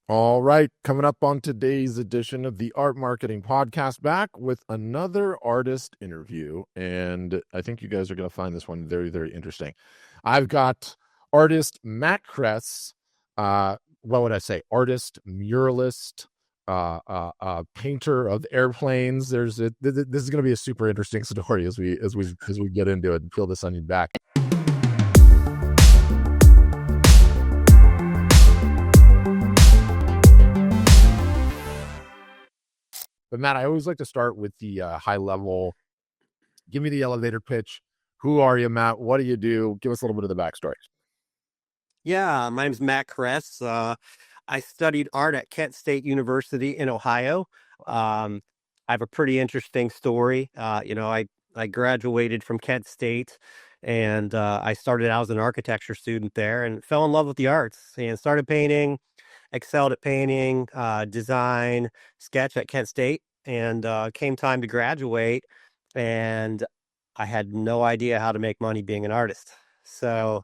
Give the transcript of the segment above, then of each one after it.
All right, coming up on today's edition of the Art Marketing Podcast, back with another artist interview. And I think you guys are going to find this one very, very interesting. I've got artist Matt Kress. What would I say? Artist, muralist, painter of airplanes. This is going to be a super interesting story as we get into it and peel this onion back. But Matt, I always like to start with the high level. Give me the elevator pitch. Who are you, Matt? What do you do? Give us a little bit of the backstory. Yeah, my name's Matt Kress. I studied art at Kent State University in Ohio. I have a pretty interesting story. I graduated from Kent State and I started out as an architecture student there and fell in love with the arts and started painting, excelled at painting, design, sketch at Kent State. And came time to graduate, and I had no idea how to make money being an artist. So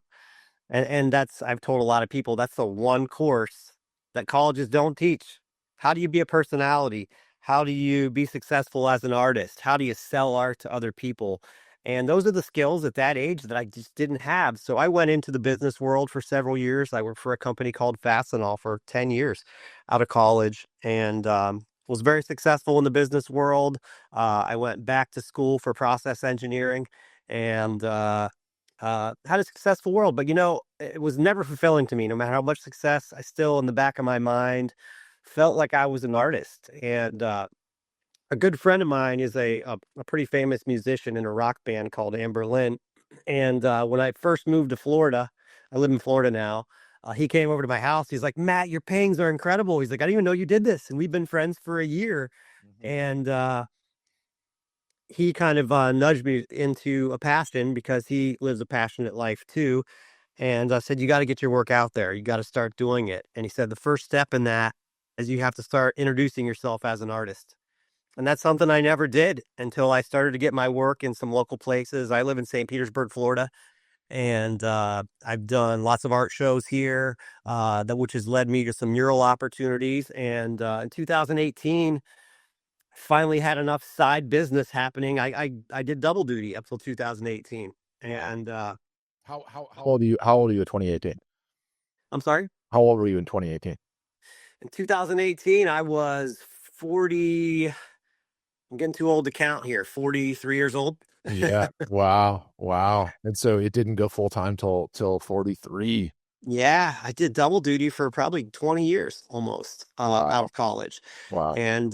and that's I've told a lot of people that's the one course that colleges don't teach. How do you be a personality? How do you be successful as an artist? How do you sell art to other people? And those are the skills at that age that I just didn't have. So I went into the business world for several years. I worked for a company called Fastenal for 10 years out of college, and was very successful in the business world. I went back to school for process engineering, and had a successful world, but it was never fulfilling to me. No matter how much success, I still, in the back of my mind, felt like I was an artist. And a good friend of mine is a pretty famous musician in a rock band called Amber Lynn. And when I first moved to Florida, I live in Florida now. He came over to my house. He's like, "Matt, your paintings are incredible." He's like, "I didn't even know you did this." And we've been friends for a year. And he kind of nudged me into a passion because he lives a passionate life too. And I said, "You got to get your work out there. You got to start doing it." And he said, "The first step in that is you have to start introducing yourself as an artist." And that's something I never did until I started to get my work in some local places. I live in St. Petersburg, Florida, and I've done lots of art shows here, which has led me to some mural opportunities. And in 2018, finally had enough side business happening. I did double duty up till 2018. And How old are you? How old are you in 2018? I'm sorry. How old were you in 2018? In 2018, I was 40. I'm getting too old to count here. 43 years old. Yeah. Wow. And so it didn't go full time till 43. Yeah, I did double duty for probably 20 years almost, Wow. out of college. Wow. And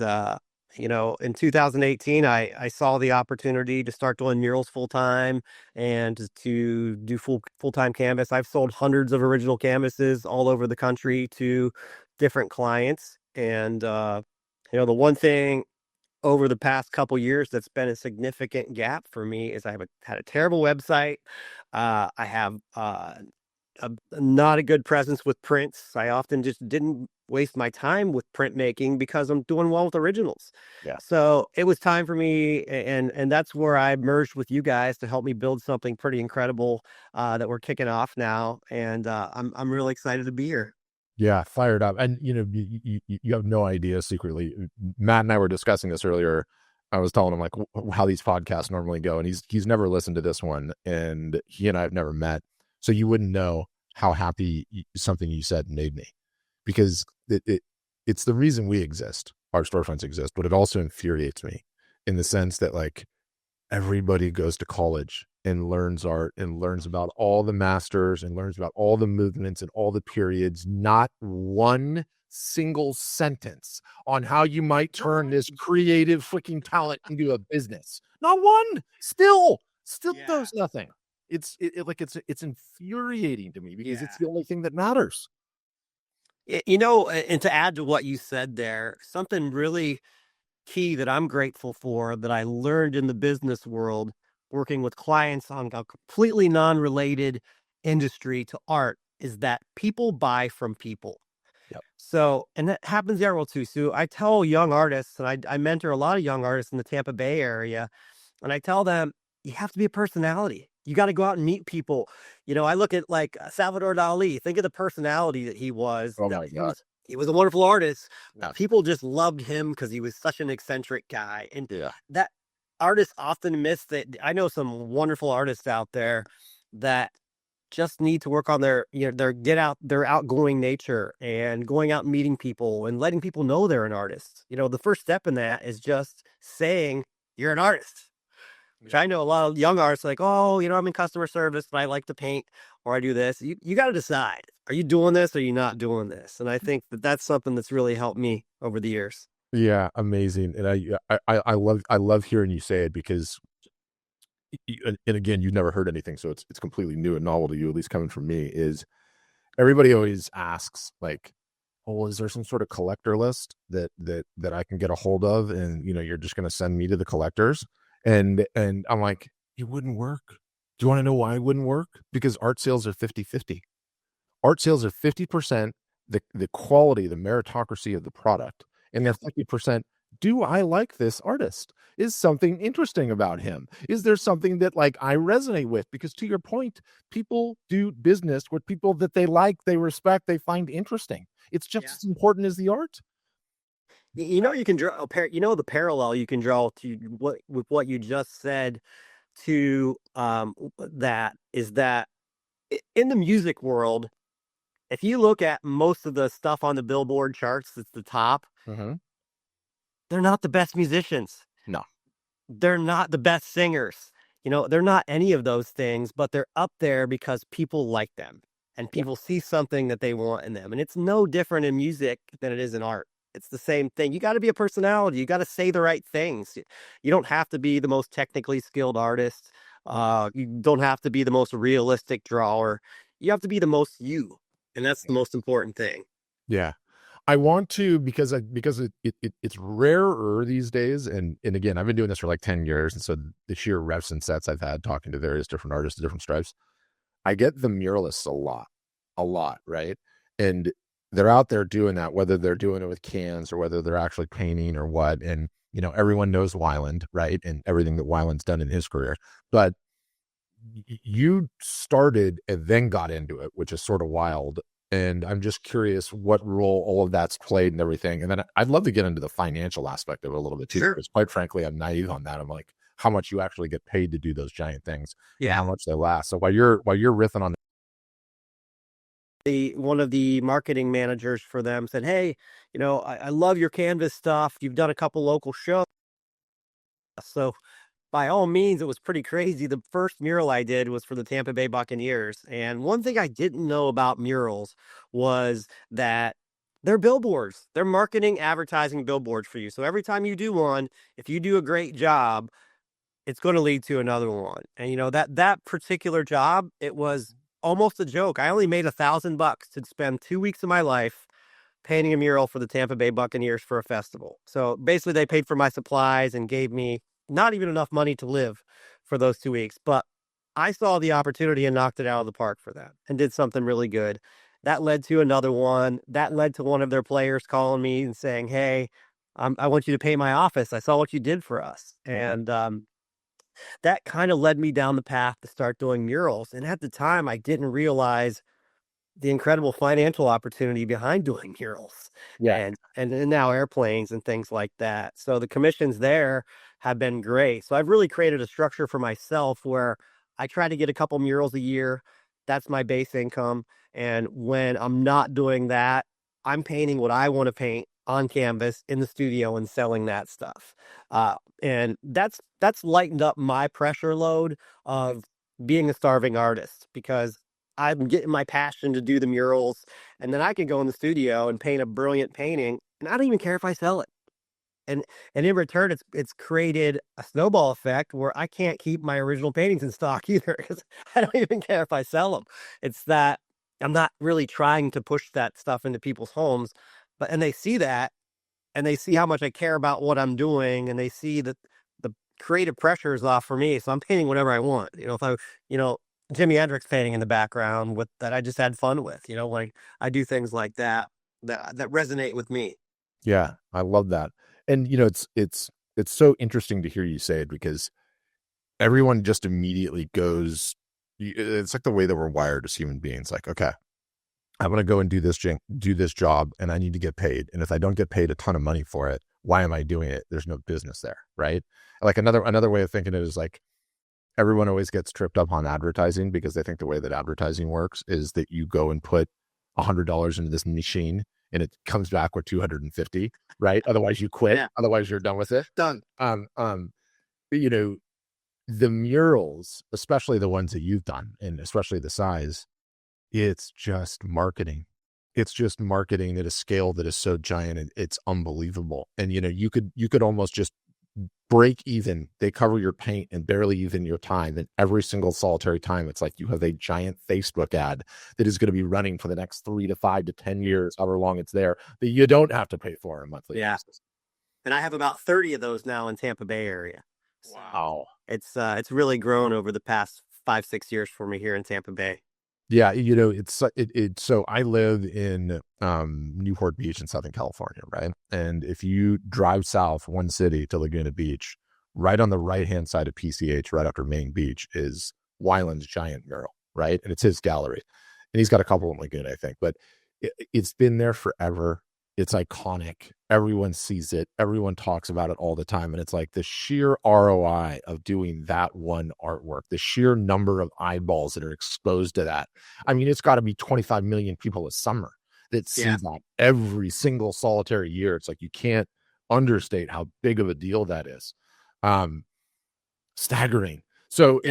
in 2018, I saw the opportunity to start doing murals full time and to do full time canvas. I've sold hundreds of original canvases all over the country to different clients. And the one thing over the past couple years that's been a significant gap for me is had a terrible website. I have not a good presence with prints. I often just didn't waste my time with printmaking because I'm doing well with originals. Yeah. So it was time for me, and that's where I merged with you guys to help me build something pretty incredible that we're kicking off now, and I'm really excited to be here. Yeah. Fired up. And you have no idea secretly. Matt and I were discussing this earlier. I was telling him like how these podcasts normally go, and he's never listened to this one, and he and I have never met. So you wouldn't know how happy something you said made me, because it's the reason we exist. Art Storefronts exist, but it also infuriates me in the sense that like everybody goes to college and learns art and learns about all the masters and learns about all the movements and all the periods, not one single sentence on how you might turn this creative freaking talent into a business. Not one. Still Yeah. does nothing. It's infuriating to me because Yeah. it's the only thing that matters. And to add to what you said there, something really key that I'm grateful for that I learned in the business world, working with clients on a completely non-related industry to art, is that people buy from people. Yep. So, and that happens everywhere too. So I tell young artists, and I mentor a lot of young artists in the Tampa Bay area, and I tell them, you have to be a personality. You got to go out and meet people. I look at like Salvador Dali. Think of the personality that he was. Oh That my he God. was he was a wonderful artist. Yeah. People just loved him because he was such an eccentric guy. And Yeah. that artists often miss that. I know some wonderful artists out there that just need to work on their, their outgoing nature and going out and meeting people and letting people know they're an artist. The first step in that is just saying you're an artist. Which I know a lot of young artists like, oh, I'm in customer service, but I like to paint or I do this. You got to decide, are you doing this or are you not doing this? And I think that that's something that's really helped me over the years. Yeah, amazing. And I love hearing you say it because and again, you've never heard anything, so it's completely new and novel to you, at least coming from me, is everybody always asks like, "Oh, is there some sort of collector list that I can get a hold of?" And you're just going to send me to the collectors, and I'm like, it wouldn't work. Do you want to know why it wouldn't work? Because art sales are 50-50. Art sales are 50% the quality, the meritocracy of the product, and then 50%, do I like this artist? Is something interesting about him? Is there something that like I resonate with? Because to your point, people do business with people that they like, they respect, they find interesting. It's just Yeah. as important as the art. You can draw the parallel you can draw to what you just said to that is that in the music world, if you look at most of the stuff on the Billboard charts, it's the top. Mm-hmm. They're not the best musicians. No. They're not the best singers. They're not any of those things, but they're up there because people like them and Yeah. people see something that they want in them. And it's no different in music than it is in art. It's the same thing. You got to be a personality. You got to say the right things. You don't have to be the most technically skilled artist. You don't have to be the most realistic drawer. You have to be the most you. And that's the most important thing. Yeah. I want to because it's rarer these days, and again, I've been doing this for like 10 years, and so the sheer reps and sets I've had talking to various different artists of different stripes, I get the muralists a lot, right? And they're out there doing that, whether they're doing it with cans or whether they're actually painting or what. And everyone knows Weiland, right? And everything that Weiland's done in his career. But you started and then got into it, which is sort of wild. And I'm just curious what role all of that's played and everything. And then I'd love to get into the financial aspect of it a little bit too, Sure. because quite frankly, I'm naive on that. I'm like, how much you actually get paid to do those giant things and how Yeah. much they last. So while you're riffing on One of the marketing managers for them said, "Hey, I love your canvas stuff. You've done a couple local shows." So by all means, it was pretty crazy. The first mural I did was for the Tampa Bay Buccaneers. And one thing I didn't know about murals was that they're billboards. They're marketing, advertising billboards for you. So every time you do one, if you do a great job, it's going to lead to another one. And that particular job, it was almost a joke. I only made $1,000 to spend 2 weeks of my life painting a mural for the Tampa Bay Buccaneers for a festival. So basically, they paid for my supplies and gave me not even enough money to live for those 2 weeks. But I saw the opportunity and knocked it out of the park for them and did something really good. That led to another one. That led to one of their players calling me and saying, "Hey, I want you to paint my office. I saw what you did for us." And that kind of led me down the path to start doing murals. And at the time, I didn't realize the incredible financial opportunity behind doing murals yeah. and now airplanes and things like that. So the commissions there have been great. So I've really created a structure for myself where I try to get a couple murals a year. That's my base income. And when I'm not doing that, I'm painting what I want to paint on canvas in the studio and selling that stuff. And that's lightened up my pressure load of being a starving artist because I'm getting my passion to do the murals, and then I can go in the studio and paint a brilliant painting, and I don't even care if I sell it. And in return, it's created a snowball effect where I can't keep my original paintings in stock either because I don't even care if I sell them. It's that I'm not really trying to push that stuff into people's homes, and they see that, and they see how much I care about what I'm doing, and they see that the creative pressure is off for me. So I'm painting whatever I want. If I, you know, Jimi Hendrix painting in the background with that I just had fun with, like I do things like that resonate with me. Yeah, I love that. And it's so interesting to hear you say it because everyone just immediately goes it's like the way that we're wired as human beings. Like, okay, I'm going to go and do this job, and I need to get paid. And if I don't get paid a ton of money for it, why am I doing it? There's no business there, right? Like another way of thinking it is like everyone always gets tripped up on advertising because they think the way that advertising works is that you go and put $100 into this machine and it comes back with 250, right? Otherwise you quit. Yeah. Otherwise you're done with it. Done. You know, the murals, especially the ones that you've done, and especially the size, it's just marketing. It's just marketing at a scale that is so giant, and it's unbelievable. And you could almost just break even. They cover your paint and barely even your time. And every single solitary time, it's like you have a giant Facebook ad that is going to be running for the next 3 to 5 to 10 years, however long it's there, that you don't have to pay for on a monthly basis. And I have about 30 of those now in Tampa Bay area. So wow. it's really grown over the past 5-6 years for me here in Tampa Bay. Yeah, it's so I live in Newport Beach in Southern California, right? And if you drive south one city to Laguna Beach, right on the right-hand side of PCH, right after Main Beach, is Weiland's giant mural, right? And it's his gallery. And he's got a couple in Laguna, I think, but it's been there forever. It's iconic. Everyone sees it. Everyone talks about it all the time. And it's like the sheer ROI of doing that one artwork, the sheer number of eyeballs that are exposed to that. I mean, it's got to be 25 million people a summer that see that every single solitary year. It's like you can't understate how big of a deal that is. Staggering. So,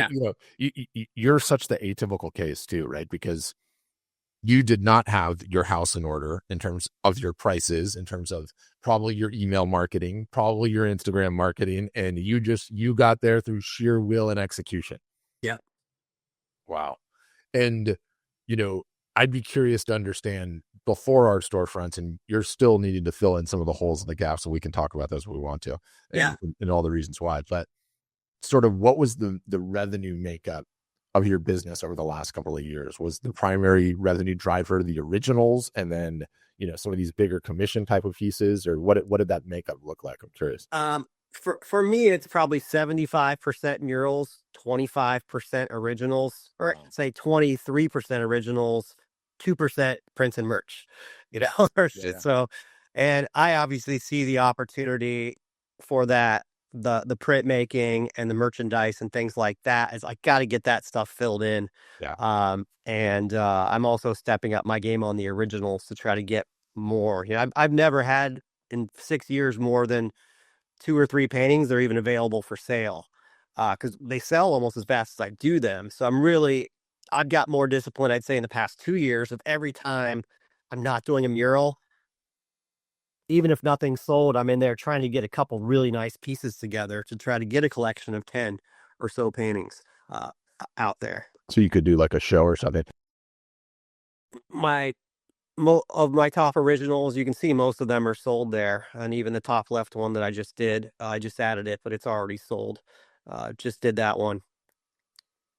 you're such the atypical case too, right? Because you did not have your house in order in terms of your prices, in terms of probably your email marketing, probably your Instagram marketing, and you got there through sheer will and execution. Yeah. Wow. And, I'd be curious to understand before Art Storefronts, and you're still needing to fill in some of the holes in the gap so we can talk about those if we want to, and all the reasons why. But sort of what was the revenue makeup of your business over the last couple of years? Was the primary revenue driver the originals, and then some of these bigger commission type of pieces, or what did that makeup look like? I'm curious. For me, it's probably 75% murals, 25% originals, or say 23% originals, 2% prints and merch. So, and I obviously see the opportunity for that, the print making and the merchandise and things like that, is I got to get that stuff filled in. And I'm also stepping up my game on the originals to try to get more. I've never had in 6 years more than 2 or 3 paintings that are even available for sale, because they sell almost as fast as I do them. So I've got more discipline, I'd say, in the past 2 years of every time I'm not doing a mural, even if nothing's sold, I'm in there trying to get a couple really nice pieces together to try to get a collection of 10 or so paintings out there. So you could do like a show or something. Of my top originals, you can see most of them are sold there, and even the top left one that I just did, I just added it, but it's already sold. Just did that one.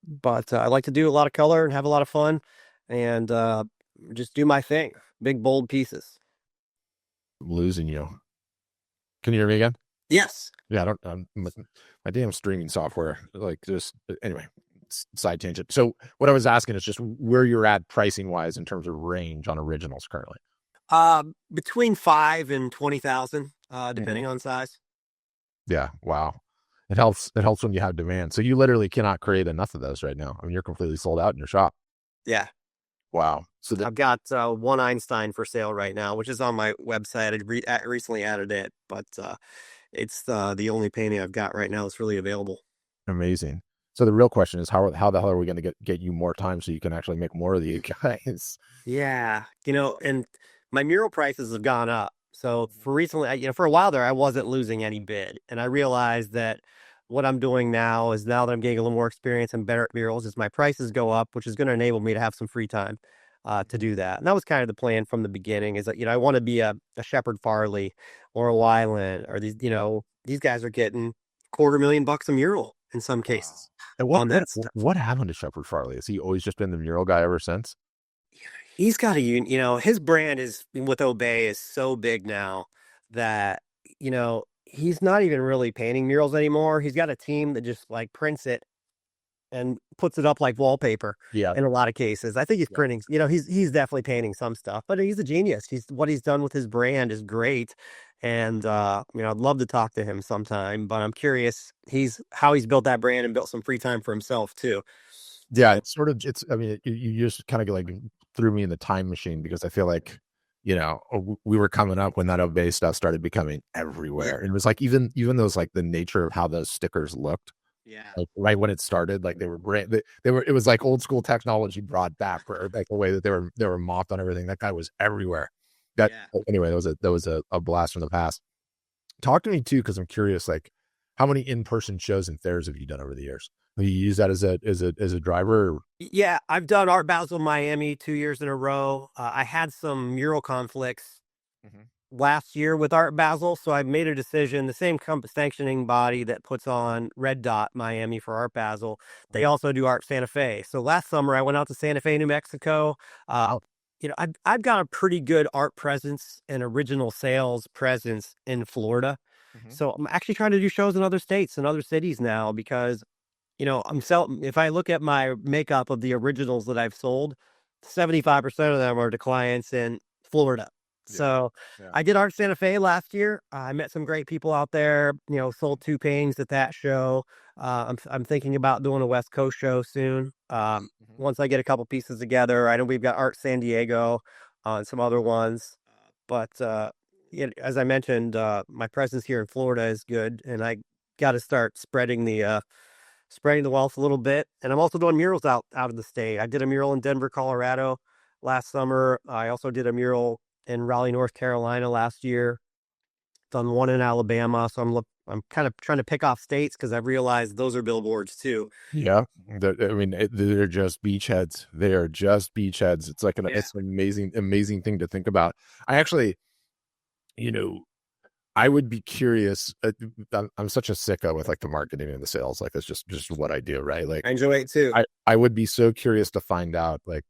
But I like to do a lot of color and have a lot of fun, and just do my thing. Big, bold pieces. I'm losing you. Can you hear me again? Yes. Yeah, my damn streaming software, like, just, anyway, side tangent. So what I was asking is just where you're at pricing wise in terms of range on originals currently. Between 5 and 20,000, depending on size. Yeah. Wow. It helps when you have demand. So you literally cannot create enough of those right now. I mean, you're completely sold out in your shop. Yeah. Wow. So I've got one Einstein for sale right now, which is on my website. I recently added it, but it's the only painting I've got right now that's really available. Amazing. So the real question is how the hell are we going to get you more time so you can actually make more of these guys? Yeah, and my mural prices have gone up. So for recently, for a while there, I wasn't losing any bid, and I realized that what I'm doing now is, now that I'm getting a little more experience and better at murals, is my prices go up, which is going to enable me to have some free time to do that. And that was kind of the plan from the beginning. Is that I want to be a Shepard Farley or a Weiland, or these guys are getting $250,000 a mural in some cases. And what happened to Shepard Farley? Has he always just been the mural guy ever since? He's got his brand is with Obey is so big now that, he's not even really painting murals anymore. He's got a team that just like prints it and puts it up like wallpaper Yeah. in a lot of cases. I think he's Yeah. printing, he's definitely painting some stuff, but he's a genius. He's what he's done with his brand is great. And I'd love to talk to him sometime, but I'm curious how he's built that brand and built some free time for himself too. Yeah, So it's sort of I mean, you just kind of like threw me in the time machine because I feel like, we were coming up when that Obey stuff started becoming yeah, everywhere. And it was like even those like the nature of how those stickers looked, yeah, like right when it started, like they were brand they were it was like old school technology brought back, where like the way that they were mocked on everything. That guy was everywhere. That yeah. anyway, that was a blast from the past. Talk to me too, because I'm curious, like how many in-person shows and fairs have you done over the years? Have you use that as a driver? Or? Yeah, I've done Art Basel Miami 2 years in a row. I had some mural conflicts Mhm. last year with Art Basel, so I made a decision. The same sanctioning body that puts on Red Dot Miami for Art Basel, they also do Art Santa Fe. So last summer I went out to Santa Fe, New Mexico. Uh, Wow. I've got a pretty good art presence and original sales presence in Florida. Mhm. So I'm actually trying to do shows in other states and other cities now because I'm selling. If I look at my makeup of the originals that I've sold, 75% of them are to clients in Florida. Yeah. So Yeah. I did Art Santa Fe last year. I met some great people out there. Sold two paintings at that show. I'm thinking about doing a West Coast show soon. Mhm. Once I get a couple pieces together, I know we've got Art San Diego, and some other ones. But as I mentioned, my presence here in Florida is good, and I got to start spreading the wealth a little bit. And I'm also doing murals out of the state. I did a mural in Denver, Colorado last summer. I also did a mural in Raleigh, North Carolina last year. Done one in Alabama. So I'm kind of trying to pick off states because I've realized those are billboards too. Yeah. I mean, they're just beachheads. They are just beachheads. It's like Yeah. it's an amazing, amazing thing to think about. I actually, you know, I would be curious. I'm such a sicko with like the marketing and the sales. Like it's just what I do, right? Like I enjoy it too. I would be so curious to find out like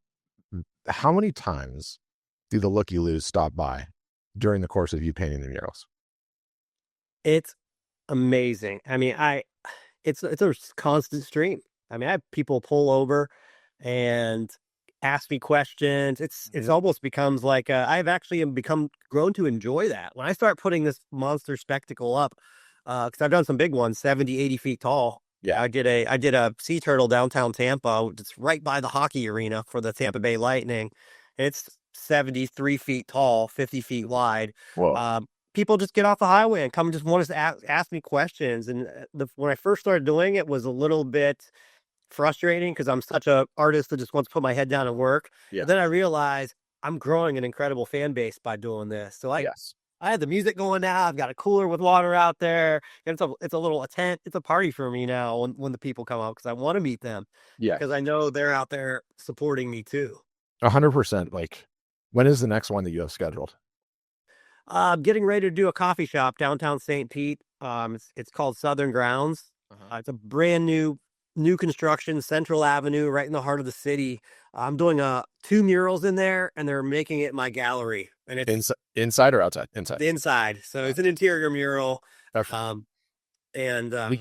how many times do the Looky Loos stop by during the course of you painting the murals? It's amazing. I mean, it's a constant stream. I mean, I have people pull over and ask me questions. It's Mhm. almost becomes like I've actually become grown to enjoy that. When I start putting this monster spectacle up, because I've done some big ones, 70, 80 feet tall. Yeah. I did a sea turtle downtown Tampa. It's right by the hockey arena for the Tampa Bay Lightning. It's 73 feet tall, 50 feet wide. Whoa. Um, People just get off the highway and come and just want to ask me questions. And when I first started doing it was a little bit frustrating because I'm such a artist that just wants to put my head down and work. Yeah. But then I realized I'm growing an incredible fan base by doing this. So Yes. I had the music going now. I've got a cooler with water out there. And it's a tent. It's a party for me now when the people come out because I want to meet them because Yes. I know they're out there supporting me too. 100%. Like, when is the next one that you have scheduled? I'm getting ready to do a coffee shop downtown St. Pete. It's called Southern Grounds. Uh-huh. It's a brand new construction, Central Avenue, right in the heart of the city. I'm doing two murals in there, and they're making it my gallery, and it's Inside or outside? Inside. the inside. So Uh, it's an interior mural. okay. Um, and We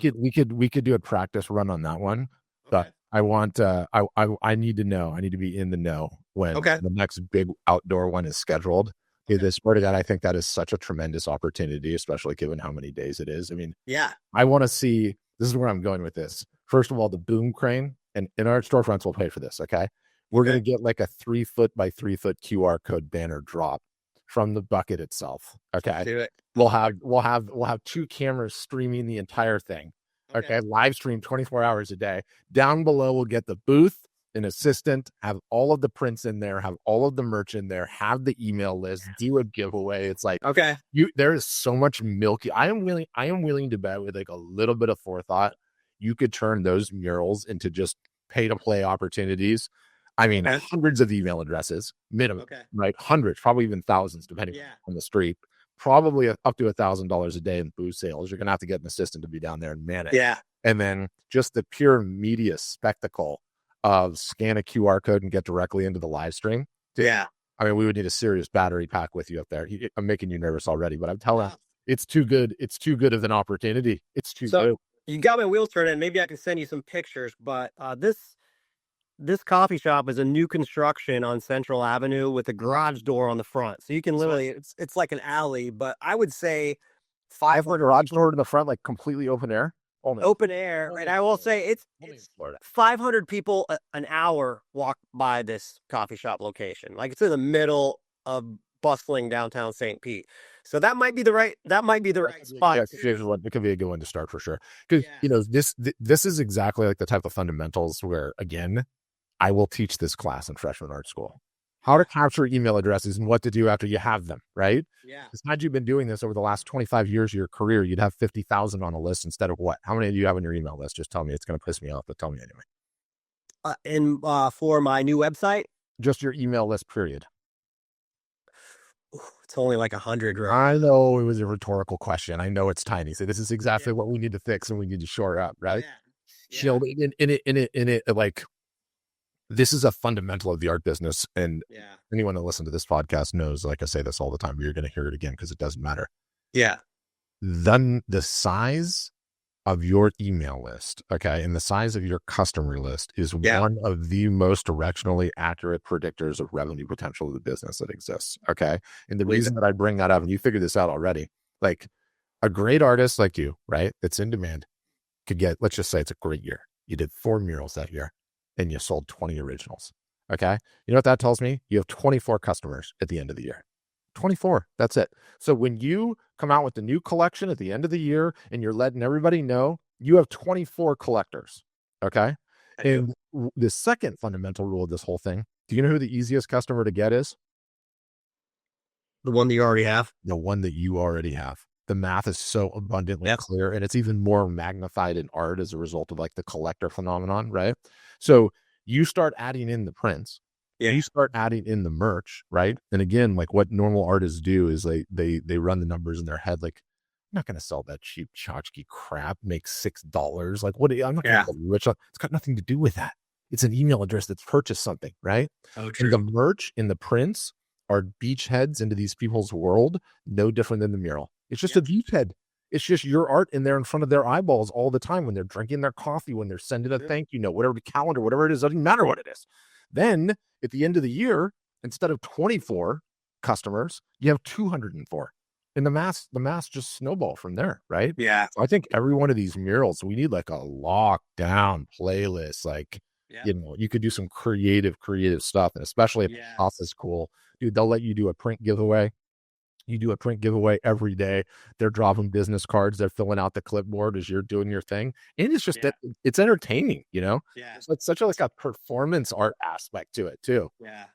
could do a practice run on that one. But Okay, I want I need to know. I need to be in the know when okay, the next big outdoor one is scheduled. okay, This part of that, I think that is such a tremendous opportunity, especially given how many days it is. I mean, yeah, I want to see. This is where I'm going with this. First of all, the boom crane, and in our storefronts will pay for this. Okay, we're okay. gonna get like a 3 foot by 3 foot QR code banner drop from the bucket itself. Let's Okay, do it. we'll have two cameras streaming the entire thing. Okay, Okay, live stream 24 hours a day. Down below, we'll get the booth, an assistant, have all of the prints in there, have all of the merch in there, have the email list, do a giveaway. It's like okay. there is so much milky. I am willing to bet with like a little bit of forethought, you could turn those murals into just pay to play opportunities. I mean, Okay. hundreds of email addresses minimum, Okay. right? Hundreds, probably even thousands, depending Yeah. on the street. Probably up to $1,000 a day in booth sales. You're gonna have to get an assistant to be down there and man it. Yeah. And then just the pure media spectacle of scan a QR code and get directly into the live stream. Yeah. I mean, we would need a serious battery pack with you up there. I'm making you nervous already, but I'm telling you, Wow. it's too good. It's too good of an opportunity. It's too So good. You got my wheels turning. Maybe I can send you some pictures, but this coffee shop is a new construction on Central Avenue with a garage door on the front. So you can So literally, it's like an alley, but I would say I have a 500 garage door in the front, like completely open air. Only, open air. only And in I will Florida. say Only in it's Florida. 500 people an hour walk by this coffee shop location. Like it's in the middle of bustling downtown St. Pete. So that might be the That right could be, spot yeah, too. it could be a good one to start for sure. Because Yeah. this is exactly like the type of fundamentals where, again, I will teach this class in freshman art school. How to Yeah. capture email addresses and what to do after you have them, right? Yeah. Because had you been doing this over the last 25 years of your career, you'd have 50,000 on a list instead of what? How many do you have on your email list? Just tell me. It's going to piss me off, but tell me anyway. And for my new website, Just your email list, period. it's only like 100 right I now. know it was a rhetorical question. I know it's tiny. So this is Yeah. exactly what we need to fix and we need to shore up, right? Yeah. You Yeah. know, in it, like this is a fundamental of the art business. And Yeah. anyone that listens to this podcast knows, like I say this all the time, but you're going to hear it again because it doesn't matter. Yeah. Then the size of your email list, okay, and the size of your customer list is Yeah. one of the most directionally accurate predictors of revenue potential of the business that exists. Okay. And the Believe reason it. that I bring that up, and you figured this out already, like a great artist like you, right, that's in demand could get, let's just say it's a great year. You did 4 murals that year and you sold 20 originals. Okay. You know what that tells me? You have 24 customers at the end of the year. 24. That's it. So when you come out with the new collection at the end of the year and you're letting everybody know, you have 24 collectors. Okay. I do. And the second fundamental rule of this whole thing, do you know who the easiest customer to get is? The one that you already have. The one that you already have. The math is so abundantly Yep. clear, and it's even more magnified in art as a result of like the collector phenomenon, right? So you start adding in the prints, Yeah. you start adding in the merch, right? And again, like what normal artists do is they run the numbers in their head, like I'm not going to sell that cheap tchotchke crap, make $6. Like what? I'm not going to Yeah. get rich. It's got nothing to do with that. It's an email address that's purchased something, right? Oh, And the true. merch in the prints are beachheads into these people's world, no different than the mural. It's just a Yep. beachhead. It's just your art in there in front of their eyeballs all the time when they're drinking their coffee, when they're sending a Yep. thank you note, whatever the calendar, whatever it is, doesn't matter what it is. Then at the end of the year, instead of 24 customers, you have 204. And the mass just snowball from there, right? Yeah. So I think every one of these murals, we need like a lockdown playlist. Like, Yeah. you could do some creative stuff, and especially if the stuff Yes. is cool. Dude, they'll let you do a print giveaway. You do a print giveaway every day. They're dropping business cards. They're filling out the clipboard as you're doing your thing. And it's just Yeah. that it's entertaining, you know? Yeah. It's like such a like a performance art aspect to it too. Yeah.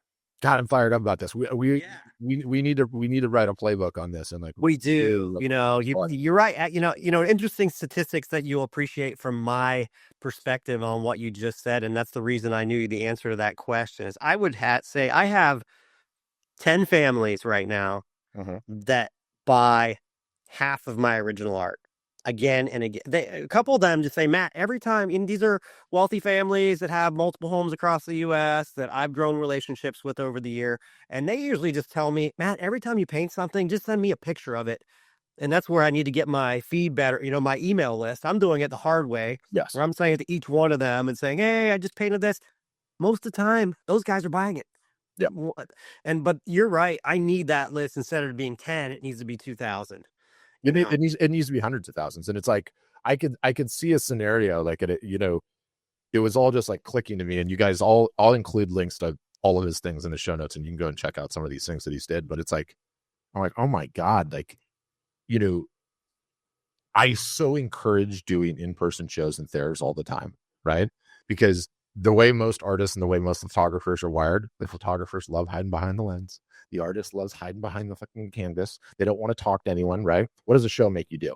God, I'm fired up about this. We we Yeah. we, we need to write a playbook on this and like We really do. look You know, for it. you're right. Interesting statistics that you'll appreciate from my perspective on what you just said, and that's the reason I knew the answer to that question is I would say I have 10 families right now Mhm. that buy half of my original art again and again. A couple of them just say, Matt, every time, and these are wealthy families that have multiple homes across the US that I've grown relationships with over the year. And they usually just tell me, Matt, every time you paint something, just send me a picture of it. And that's where I need to get my feed better, my email list. I'm doing it the hard way, Yes. where I'm saying to each one of them and saying, hey, I just painted this. Most of the time, those guys are buying it. Yeah. But you're right. I need that list instead of being 10, it needs to be 2,000. You know, It needs to be hundreds of thousands. And it's like I could see a scenario like it was all just like clicking to me, and you guys I'll include links to all of his things in the show notes, and you can go and check out some of these things that he's did. But it's like I'm like, oh my God, like, you know, I so encourage doing in-person shows and fairs all the time, right? Because the way most artists and the way most photographers are wired, the photographers love hiding behind the lens. The artist loves hiding behind the fucking canvas. They don't want to talk to anyone, right? What does a show make you do?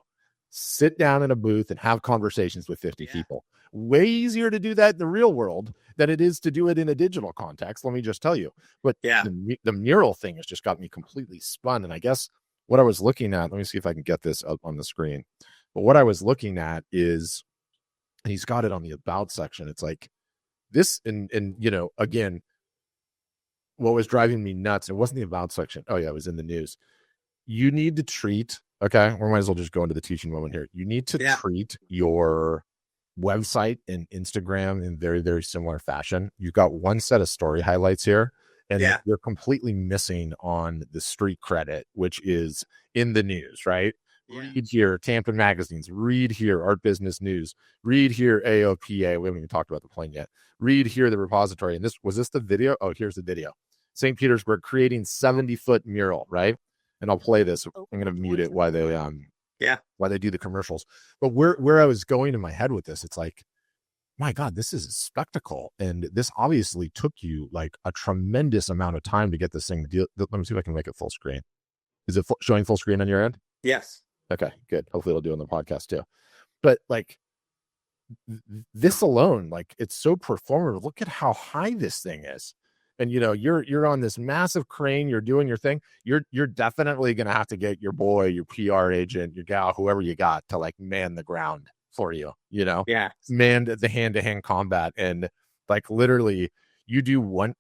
Sit down in a booth and have conversations with 50 yeah, people. Way easier to do that in the real world than it is to do it in a digital context. Let me just tell you. But yeah, the mural thing has just got me completely spun. And I guess what I was looking at, let me see if I can get this up on the screen. But what I was looking at is, and he's got it on the about section. It's like this, and again, what was driving me nuts, it wasn't the about section. Oh yeah, it was in the news. You need to treat Okay, we might as well just go into the teaching moment here. You need to Yeah. treat your website and Instagram in very, very similar fashion. You've got one set of story highlights here, and then Yeah. you're completely missing on the street credit, which is in the news, right? Yeah. Read here, Tampa magazines. Read here, Art Business News. Read here, AOPA. We haven't even talked about the plane yet. Read here, the repository. And this was this the video? Oh, here's the video. St. Petersburg creating 70-foot mural, right? And I'll play this. Oh, I'm going to mute what is it it? Yeah. while they do the commercials. But where I was going in my head with this, it's like, my God, this is a spectacle. And this obviously took you like a tremendous amount of time to get this thing. Let me see if I can make it full screen. Is it showing full screen on your end? Yes. Okay, good. Hopefully it'll do on the podcast too. But like this alone, like it's so performative. Look at how high this thing is. And you're on this massive crane, you're doing your thing. You're definitely gonna have to get your boy, your PR agent, your gal, whoever you got to like man the ground for Yeah. man the hand-to-hand combat. And like literally you do one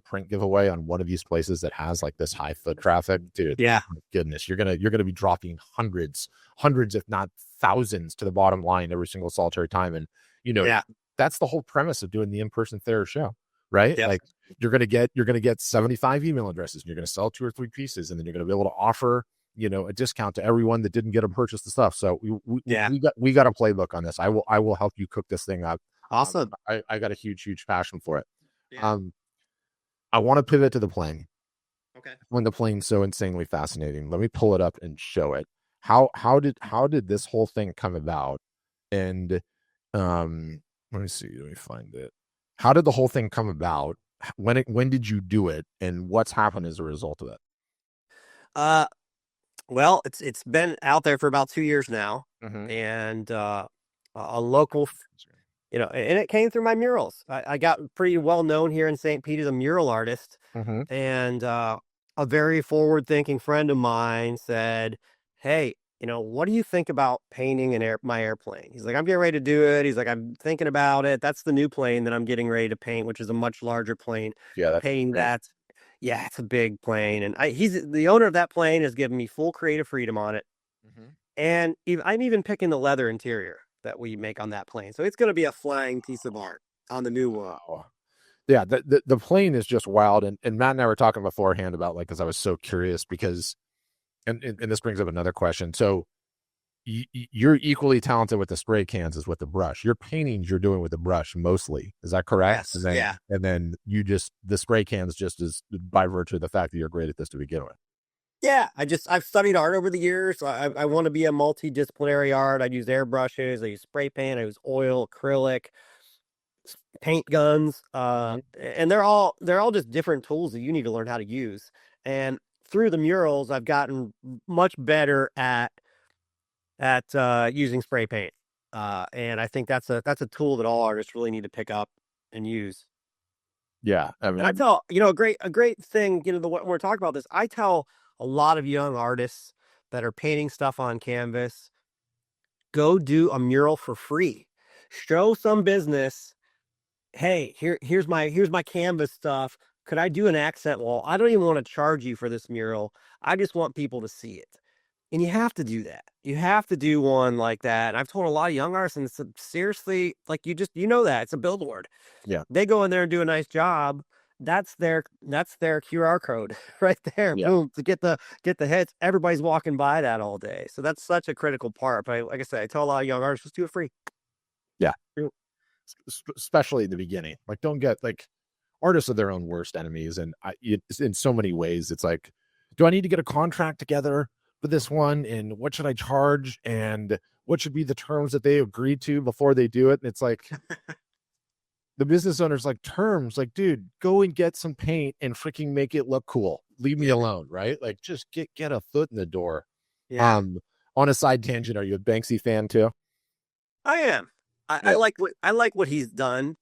print giveaway on one of these places that has like this high foot traffic, dude. Yeah. My goodness, you're gonna be dropping hundreds if not thousands to the bottom line every single solitary time. And Yeah. that's the whole premise of doing the in-person theater show, right? Yep. Like you're gonna get 75 email addresses, and you're gonna sell 2 or 3 pieces, and then you're gonna be able to offer a discount to everyone that didn't get to purchase the stuff. So Yeah. we got a playbook on this. I will help you cook this thing up. Awesome. I got a huge passion for it. Yeah. I want to pivot to the plane. Okay. When the plane's so insanely fascinating, let me pull it up and show it. How did this whole thing come about? And let me see, let me find it. How did the whole thing come about? When did you do it, and what's happened as a result of it? Uh, well, it's been out there for about 2 years now, Mm-hmm. and a local, and it came through my murals. I got pretty well known here in St. Pete as a mural artist, Mm-hmm. and a very forward-thinking friend of mine said, "Hey, what do you think about painting my airplane?" He's like, "I'm getting ready to do it." He's like, "I'm thinking about it. That's the new plane that I'm getting ready to paint, which is a much larger plane. Yeah, that's Painting great. that, yeah, it's a big plane." And he's the owner of that plane has given me full creative freedom on it, Mm-hmm. and I'm even picking the leather interior that we make on that plane. So it's going to be a flying piece of art on the new one. Wow. Yeah, the plane is just wild. And Matt and I were talking beforehand about, like, because I was so curious, because and this brings up another question. So you're equally talented with the spray cans as with the brush. Your paintings you're doing with the brush mostly. Is that correct? Yes. And then, Yeah. and then the spray cans just is by virtue of the fact that you're great at this to begin with. Yeah, I've studied art over the years. I want to be a multidisciplinary art. I use airbrushes, I use spray paint, I use oil, acrylic, paint guns, and they're all just different tools that you need to learn how to use. And through the murals, I've gotten much better at using spray paint. And I think that's a tool that all artists really need to pick up and use. Yeah, I And I mean, tell, a great thing, when we're talking about this, I tell a lot of young artists that are painting stuff on canvas, go do a mural for free. Show some business, hey, here's my canvas stuff. Could I do an accent wall? I don't even want to charge you for this mural. I just want people to see it. And you have to do that. You have to do one like that. And I've told a lot of young artists, and seriously, like, that it's a billboard. yeah, They go in there and do a nice job. That's their QR code right there. yeah, Boom, to get the hits. Everybody's walking by that all day. So that's such a critical part. But like I said, I tell a lot of young artists, just do it free. yeah. Do- Especially in the beginning, like, don't get like, artists are their own worst enemies. And in so many ways, it's like, do I need to get a contract together for this one? And what should I charge? And what should be the terms that they agree to before they do it? And it's like, the business owner's like, terms, like, dude, go and get some paint and freaking make it look cool. Leave me alone, right? Like, just get a foot in the door. Yeah, On a side tangent, are you a Banksy fan too? I am. I Yeah, like what he's done.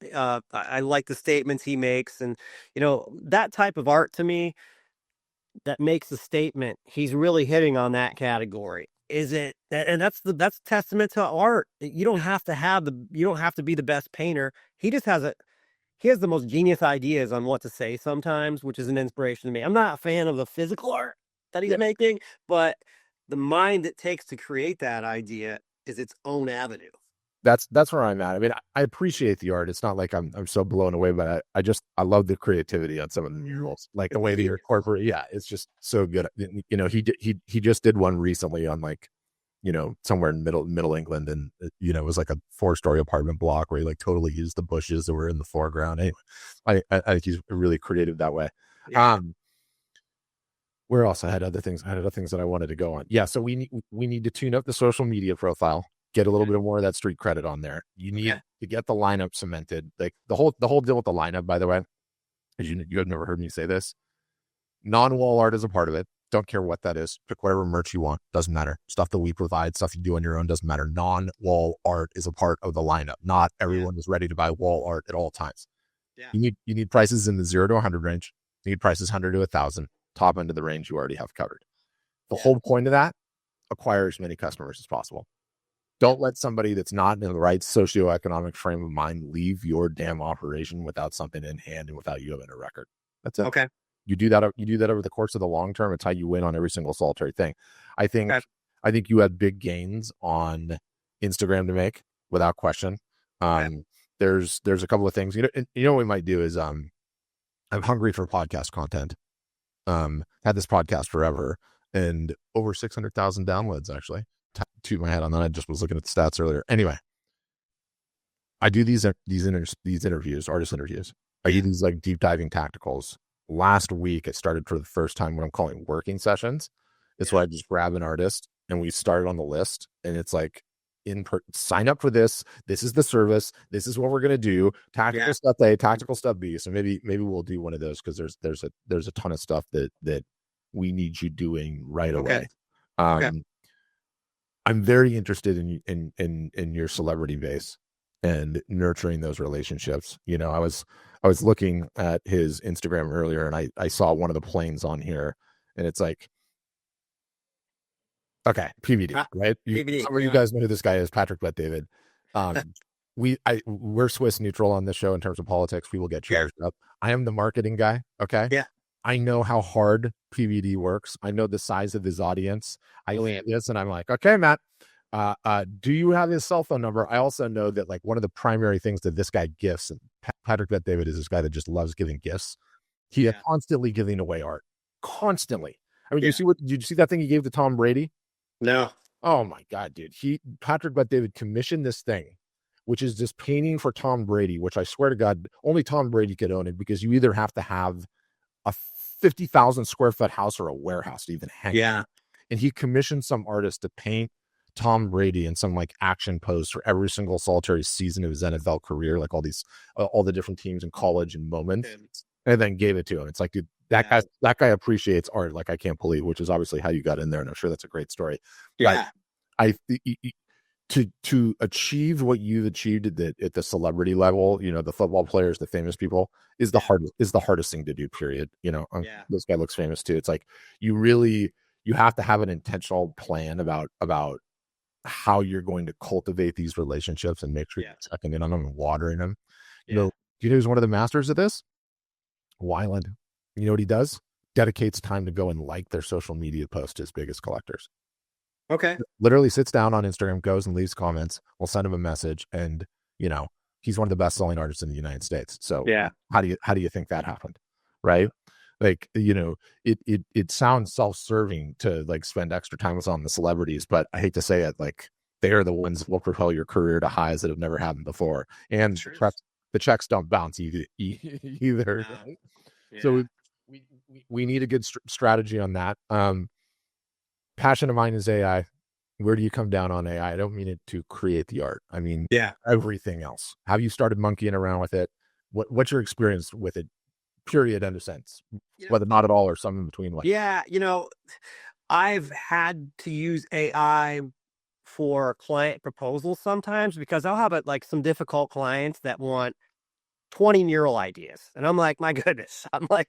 I like the statements he makes, and that type of art to me that makes a statement. He's really hitting on that category. Is it? And that's testament to art. You don't have to you don't have to be the best painter. He has the most genius ideas on what to say sometimes, which is an inspiration to me. I'm not a fan of the physical art that he's yeah, making, but the mind it takes to create that idea is its own avenue. That's where I'm at. I mean, I appreciate the art. It's not like I'm so blown away, but I love the creativity on some of the murals, like the It's way they genius. incorporate. Yeah, it's just so good. You know, he just did one recently on like, you know, somewhere in middle England, and you know, it was like a 4-story apartment block where he like totally used the bushes that were in the foreground. Anyway, I think he's really creative that way. Yeah. Um, where else? I had other things. I had other things that I wanted to go on. Yeah, so we need to tune up the social media profile, get a little Okay. bit more of that street credit on there. You Okay. need to get the lineup cemented. Like the whole deal with the lineup, by the way, is you have never heard me say this. Non-wall art is a part of it. Don't care what that is. Pick whatever merch you want. Doesn't matter. Stuff that we provide, stuff you do on your own, doesn't matter. Non-wall art is a part of the lineup. Not Yeah. everyone is ready to buy wall art at all times. Yeah. You need prices in the 0 to 100 range. You need prices 100 to 1,000. Top end of the range you already have covered. The Yeah. whole point of that, acquire as many customers as possible. Yeah. Don't let somebody that's not in the right socioeconomic frame of mind leave your damn operation without something in hand and without you having a record. That's it. Okay. You do that. You do that over the course of the long term. It's how you win on every single solitary thing. I think. Okay. I think you had big gains on Instagram to make, without question. Okay. There's a couple of things. You know what we might do is I'm hungry for podcast content. Had this podcast forever and over 600,000 downloads actually. To my head on that. I just was looking at the stats earlier. Anyway, I do these interviews, artist interviews. I do Yeah. these like deep diving tacticals. Last week, I started for the first time what I'm calling working sessions. It's Yeah. where I just grab an artist and we started on the list, and it's like sign up for this. This is the service. This is what we're gonna do. Tactical Yeah. stuff A, tactical stuff B. So maybe we'll do one of those because there's a ton of stuff that we need you doing right Okay. away. Okay. I'm very interested in your celebrity base and nurturing those relationships. You know, I was looking at his Instagram earlier, and I saw one of the planes on here, and it's like, okay, PVD, right? DVD. Some of you Yeah. guys know who this guy is, Patrick Bet-David. We're Swiss neutral on this show in terms of politics. We will get Yeah. charged up. I am the marketing guy. Okay. Yeah. I know how hard PVD works. I know the size of his audience. I look at this and I'm like, okay, Matt, do you have his cell phone number? I also know that like one of the primary things that this guy gifts, and Patrick Bet-David is this guy that just loves giving gifts. He is Yeah. constantly giving away art. Constantly. I mean, Yeah. did you see that thing he gave to Tom Brady? No. Oh my God, dude. Patrick Bet-David commissioned this thing, which is this painting for Tom Brady, which I swear to God, only Tom Brady could own it, because you either have to have a 50,000 square foot house or a warehouse to even hang. Yeah. And he commissioned some artist to paint Tom Brady in some like action pose for every single solitary season of his NFL career, like all the different teams in college and moments, and then gave it to him. It's like, dude, that guy appreciates art like I can't believe, which is obviously how you got in there, and I'm sure that's a great story. Yeah. But to achieve what you've achieved at the celebrity level, you know, the football players, the famous people, is the hardest thing to do, period. You know, Yeah. this guy looks famous too. It's like you have to have an intentional plan about how you're going to cultivate these relationships and make sure you're checking in on them and watering them. You know, who's one of the masters of this? Wyland. You know what he does? Dedicates time to go and like their social media post, his biggest collectors. Okay. Literally sits down on Instagram, goes and leaves comments. We'll send him a message, and you know, he's one of the best selling artists in the United States. So how do you think that happened? Right? Like, you know, it sounds self-serving to like spend extra time on the celebrities, but I hate to say it, like they are the ones that will propel your career to highs that have never happened before. And the checks don't bounce either. No. Right? Yeah. So we need a good strategy on that. Passion of mine is AI. Where do you come down on AI? I don't mean it to create the art. I mean everything else. Have you started monkeying around with it? What's your experience with it? Period. End of sense. Whether not at all or some in between. Yeah. You know, I've had to use AI for client proposals sometimes, because I'll have like some difficult clients that want 20 mural ideas. And I'm like, my goodness. I'm like,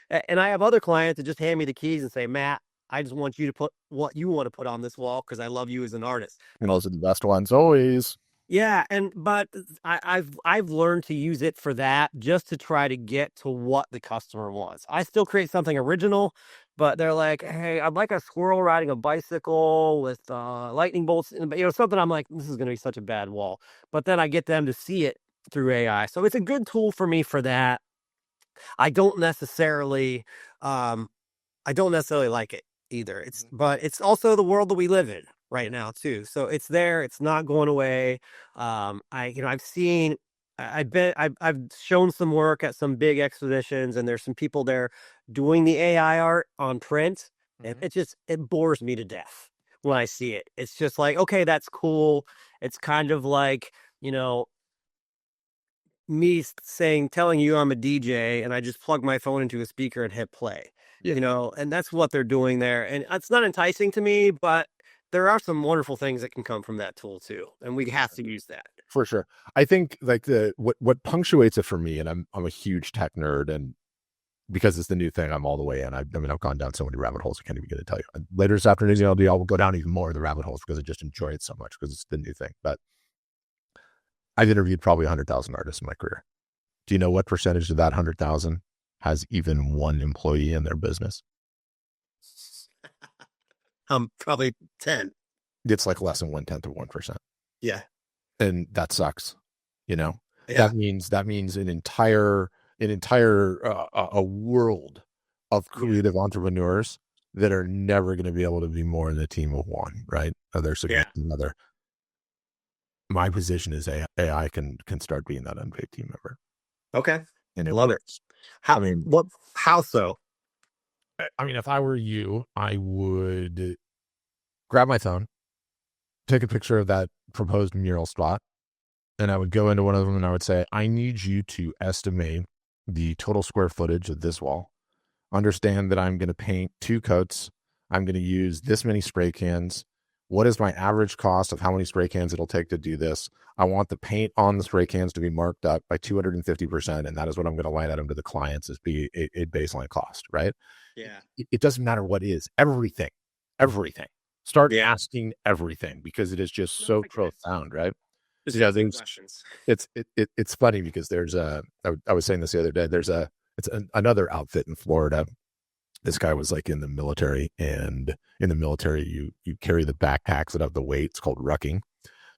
and I have other clients that just hand me the keys and say, Matt, I just want you to put what you want to put on this wall because I love you as an artist. And those are the best ones always. Yeah, but I've learned to use it for that, just to try to get to what the customer wants. I still create something original, but they're like, hey, I'd like a squirrel riding a bicycle with lightning bolts, something. I'm like, this is going to be such a bad wall. But then I get them to see it through AI. So it's a good tool for me for that. I don't necessarily um I don't necessarily like it either. But it's also the world that we live in right now too. So it's there, it's not going away. I've seen I've been I've shown some work at some big exhibitions, and there's some people there doing the AI art on print, and Mhm. it bores me to death when I see it. It's just like, okay, that's cool. It's kind of like, you know, me telling you I'm a DJ and I just plug my phone into a speaker and hit play, Yeah, and that's what they're doing there. And it's not enticing to me, but there are some wonderful things that can come from that tool too. And we for have sure. to use that. For sure. I think like the what punctuates it for me, and I'm a huge tech nerd, and because it's the new thing, I'm all the way in. I mean, I've gone down so many rabbit holes, I can't even get to tell you. Later this afternoon, I'll go down even more of the rabbit holes because I just enjoy it so much because it's the new thing. But I've interviewed probably 100,000 artists in my career. Do you know what percentage of that 100,000 has even one employee in their business? Probably 10. It's like less than 1/10 of 1%. Yeah. And that sucks. You know, Yeah. that means an entire a world of Yeah. creative entrepreneurs that are never going to be able to be more than a team of one, right? Of their Yeah. significant other. My position is AI can start being that unpaid team member, Okay. and it Love it. works. I How, mean, what, how so? if I were you, I would grab my phone, take a picture of that proposed mural spot, and I would go into one of them and I would say, I need you to estimate the total square footage of this wall. Understand that I'm going to paint 2 coats. I'm going to use this many spray cans. What is my average cost of how many spray cans it'll take to do this? I want the paint on the spray cans to be marked up by 250%. And that is what I'm going to line item to the clients as be a baseline cost, right? Yeah. It doesn't matter what is, everything. Start Yeah. asking everything because it is just No, so I get it. profound, right? Just asking There's questions. it's funny because there's I was saying this the other day. Another outfit in Florida. This guy was like in the military, and in the military, you carry the backpacks that have the weight. It's called rucking.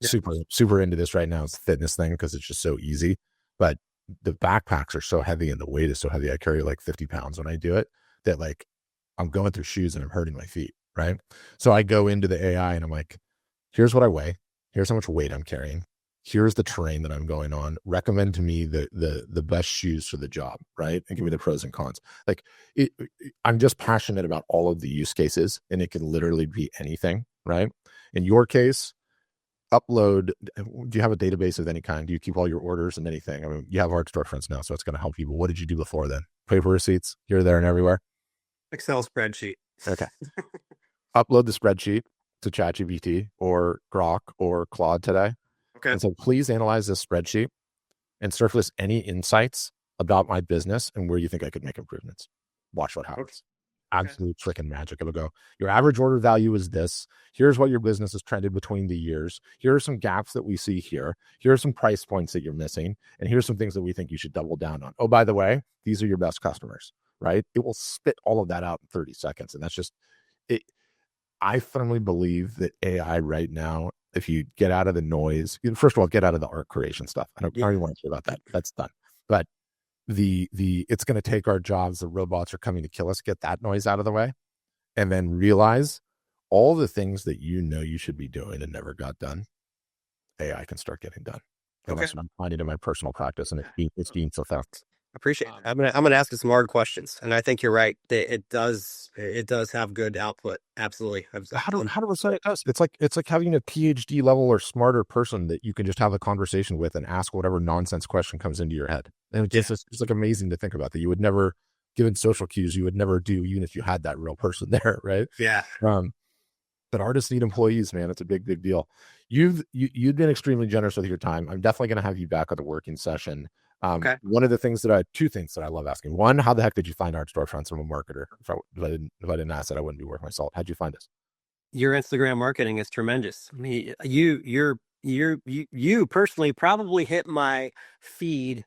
Yeah. Super into this right now. It's a fitness thing because it's just so easy. But the backpacks are so heavy and the weight is so heavy. I carry like 50 pounds when I do it. That like I'm going through shoes and I'm hurting my feet. Right. So I go into the AI and I'm like, here's what I weigh. Here's how much weight I'm carrying. Here's the terrain that I'm going on. Recommend to me the best shoes for the job, right? And give me the pros and cons. Like I'm just passionate about all of the use cases, and it can literally be anything, right? In your case, upload. Do you have a database of any kind? Do you keep all your orders and anything? I mean, you have Art Storefronts now, so it's going to help you. But what did you do before then? Paper receipts here, there, and everywhere. Excel spreadsheet. Okay. Upload the spreadsheet to ChatGPT or Grok or Claude today. Okay. And so please analyze this spreadsheet and surface any insights about my business and where you think I could make improvements. Watch what Okay. happens. Okay. Absolute freaking magic. It'll go, your average order value is this. Here's what your business has trended between the years. Here are some gaps that we see here. Here are some price points that you're missing. And here's some things that we think you should double down on. Oh, by the way, these are your best customers, right? It will spit all of that out in 30 seconds. And that's just it. I firmly believe that AI right now, if you get out of the noise, first of all, get out of the art creation stuff. I don't Yeah. even want to hear about that. That's done. But the it's going to take our jobs. The robots are coming to kill us. Get that noise out of the way, and then realize all the things that you should be doing and never got done. AI can start getting done, and Okay. that's what I'm finding in my personal practice, and it's being so fast. Appreciate it. I'm gonna ask you some hard questions, and I think you're right. That it does have good output. Absolutely. How do I say it does? It's like having a PhD level or smarter person that you can just have a conversation with and ask whatever nonsense question comes into your head. And it's like amazing to think about that. You would never, given social cues, you would never do even if you had that real person there, right? Yeah. Um, but artists need employees, man. It's a big deal. You've been extremely generous with your time. I'm definitely going to have you back on the working session. Okay. One of the things two things that I love asking. One, how the heck did you find Art Storefronts from a marketer? If I didn't ask that, I wouldn't be worth my salt. How'd you find us? Your Instagram marketing is tremendous. I mean, you personally probably hit my feed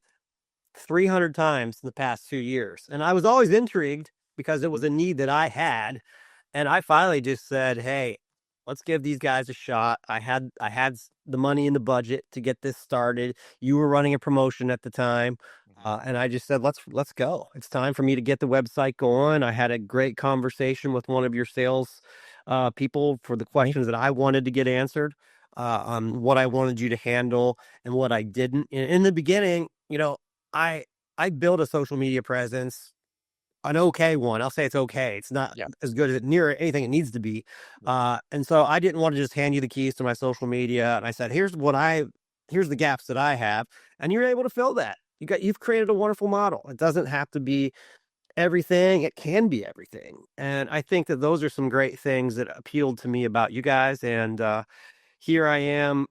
300 times in the past 2 years, and I was always intrigued because it was a need that I had. And I finally just said, "Hey, let's give these guys a shot." I had the money in the budget to get this started. You were running a promotion at the time, and I just said, "Let's go. It's time for me to get the website going." I had a great conversation with one of your sales people for the questions that I wanted to get answered, on what I wanted you to handle and what I didn't. In the beginning, I I built a social media presence, an okay one. I'll say it's okay. It's not Yeah. as good as near anything it needs to be. And so I didn't want to just hand you the keys to my social media. And I said, here's the gaps that I have. And you're able to fill that. You've created a wonderful model. It doesn't have to be everything. It can be everything. And I think that those are some great things that appealed to me about you guys. And here I am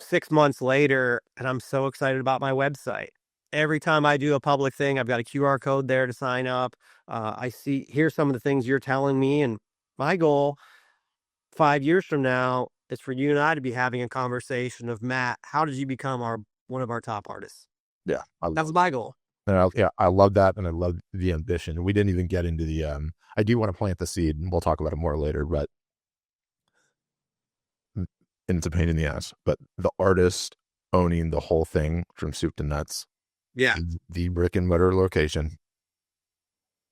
6 months later, and I'm so excited about my website. Every time I do a public thing, I've got a QR code there to sign up. Here's some of the things you're telling me. And my goal 5 years from now is for you and I to be having a conversation of, Matt, how did you become one of our top artists? Yeah. That was my goal. Yeah, I love that, and I love the ambition. We didn't even get into the. I do want to plant the seed, and we'll talk about it more later. But and it's a pain in the ass. But the artist owning the whole thing from soup to nuts, Yeah. the brick and mortar location,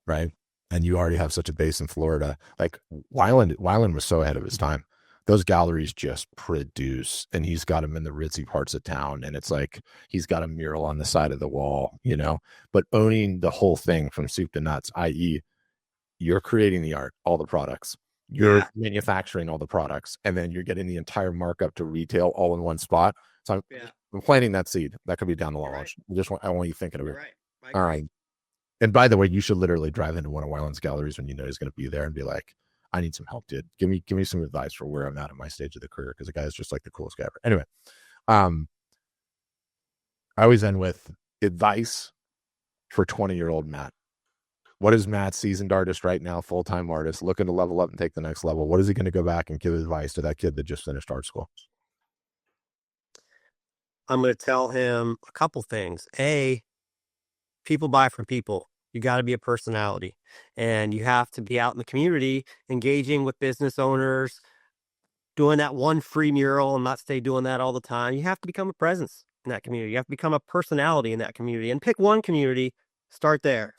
right? And you already have such a base in Florida. Like Weiland was so ahead of his time. Those galleries just produce, and he's got them in the ritzy parts of town. And it's like, he's got a mural on the side of the wall, but owning the whole thing from soup to nuts, i.e. you're creating the art, all the products, you're manufacturing all the products, and then you're getting the entire markup to retail all in one spot. So I'm planting that seed. That could be down the line. Right. I want you thinking of it. Right. All right. And by the way, you should literally drive into one of Weiland's galleries when you know he's going to be there and be like, I need some help, dude. Give me some advice for where I'm at my stage of the career, because the guy is just like the coolest guy ever. Anyway, I always end with advice for 20-year-old Matt. What is Matt, seasoned artist right now, full-time artist, looking to level up and take the next level? What is he going to go back and give advice to that kid that just finished art school? I'm going to tell him a couple things. People buy from people. You got to be a personality, and you have to be out in the community, engaging with business owners, doing that one free mural and not stay doing that all the time. You have to become a presence in that community. You have to become a personality in that community, and pick one community, start there.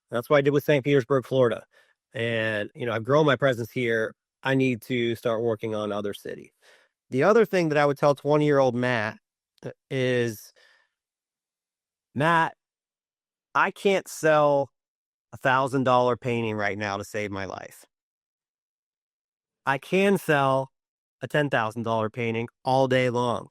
That's what I did with St. Petersburg, Florida. And, I've grown my presence here. I need to start working on other cities. The other thing that I would tell 20-year-old Matt is, Matt, I can't sell $1,000 painting right now to save my life. I can sell a $10,000 painting all day long.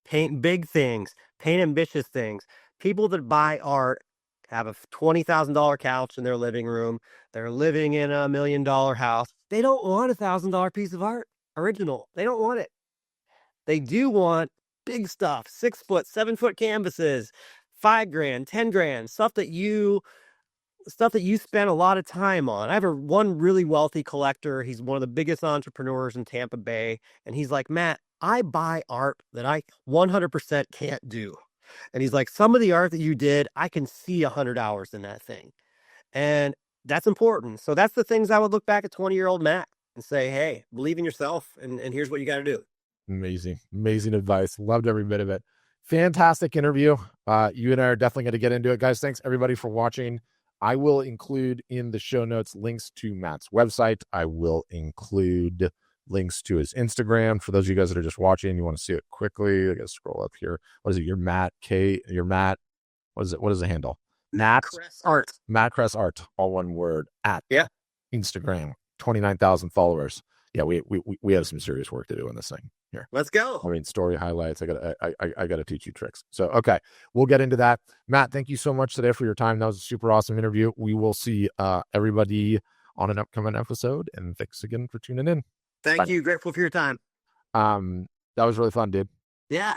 Paint big things, paint ambitious things. People that buy art have a $20,000 couch in their living room. They're living in a $1 million house. They don't want $1,000 piece of art, original. They don't want it. They do want big stuff, 6-foot, 7-foot canvases, $5,000, $10,000, stuff that you spend a lot of time on. I have one really wealthy collector. He's one of the biggest entrepreneurs in Tampa Bay. And he's like, Matt, I buy art that I 100% can't do. And he's like, some of the art that you did, I can see 100 hours in that thing. And that's important. So that's the things I would look back at 20-year-old Matt and say, hey, believe in yourself. And here's what you got to do. Amazing advice. Loved every bit of it. Fantastic interview. You and I are definitely going to get into it, guys. Thanks everybody for watching. I will include in the show notes links to Matt's website. I will include links to his Instagram. For those of you guys that are just watching, you want to see it quickly, I guess scroll up here. What is it? Your Matt. What is it? What is the handle? Matt Kress Art. Matt Kress Art, all one word, at Instagram. 29,000 followers. Yeah, we have some serious work to do in this thing here. Let's go. I mean, story highlights. I gotta teach you tricks. So okay, we'll get into that. Matt, thank you so much today for your time. That was a super awesome interview. We will see everybody on an upcoming episode, and thanks again for tuning in. Thank you. Grateful for your time. That was really fun, dude. Yeah.